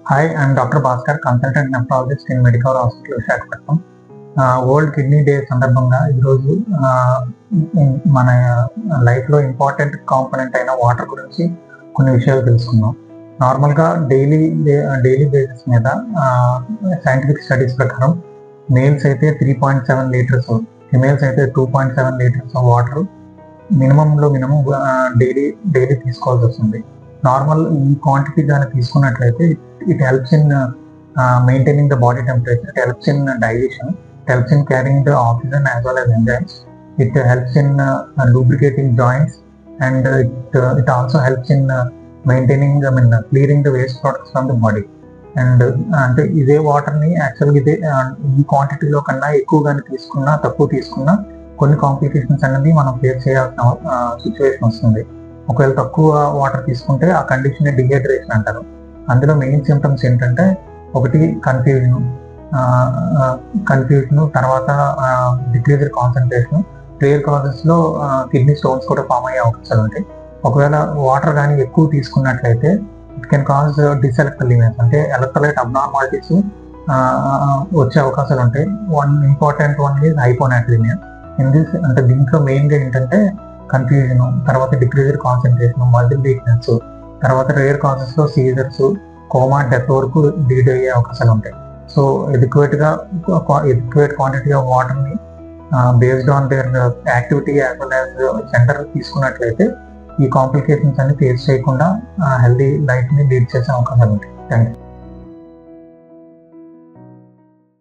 Hi, I'm Dr. Bhaskar, consultant nephrologist in Medicover Hospital, Visakhapatnam. World kidney day సందర్భంగా ఈరోజు మన లైఫ్లో important component అయిన వాటర్ గురించి కొన్ని విషయాలు తెలుసుకుందాం. నార్మల్గా డైలీ బేసిస్ మీద సైంటిఫిక్ స్టడీస్ ప్రకారం మేల్స్ అయితే 3.7 లీటర్స్, ఫిమేల్స్ అయితే 2.7 లీటర్స్ వాటర్ మినిమం డైలీ తీసుకోవాల్సి వస్తుంది. నార్మల్ ఈ క్వాంటిటీ కానీ తీసుకున్నట్లయితే it helps in maintaining the body temperature, it helps in digestion, it helps in carrying the oxygen as well as enzymes, it helps in lubricating joints, and it also helps in maintaining, clearing the waste products from the body. And అంటే ఇదే వాటర్ని యాక్చువల్గా ఈ క్వాంటిటీలో కన్నా ఎక్కువ కానీ తక్కువ తీసుకున్నా కొన్ని కాంప్లికేషన్స్ అనేది మనం ఫేస్ చేయాల్సిన సిచ్యువేషన్ వస్తుంది. ఒకవేళ తక్కువ వాటర్ తీసుకుంటే ఆ కండిషన్ డిహైడ్రేషన్ అంటారు. అందులో మెయిన్ సిమ్టమ్స్ ఏంటంటే ఒకటి కన్ఫ్యూజన్, తర్వాత డిక్రీజ్డ్ కాన్సన్ట్రేషన్, రేర్ కాజెస్లో కిడ్నీ స్టోన్స్ కూడా ఫామ్ అయ్యే అవకాశాలు ఉంటాయి. ఒకవేళ వాటర్ కానీ ఎక్కువ తీసుకున్నట్లయితే ఇట్ కెన్ కాజ్ డిసెలెక్ట్రోలిమియా, అంటే ఎలక్ట్రోలైట్ అబ్నార్మాలిటీస్ వచ్చే అవకాశాలు ఉంటాయి. Important one is hyponatremia. అంటే దీంట్లో మెయిన్గా ఏంటంటే కన్ఫ్యూజన్, తర్వాత డిక్రీజ్డ్ కాన్సన్ట్రేషన్, మజిల్ వీక్నెస్, తర్వాత రేర్ కాజెస్లో సీజర్స్, కోమా, డెత్ వరకు లీడ్ అయ్యే అవకాశాలు ఉంటాయి. సో ఎడిక్వేట్ క్వాంటిటీ ఆఫ్ వాటర్ని based on their activity as well as centre తీసుకున్నట్లయితే ఈ కాంప్లికేషన్స్ అన్ని ఫేస్ చేయకుండా హెల్దీ లైఫ్ని లీడ్ చేసే అవకాశాలు ఉంటాయి. Thank you.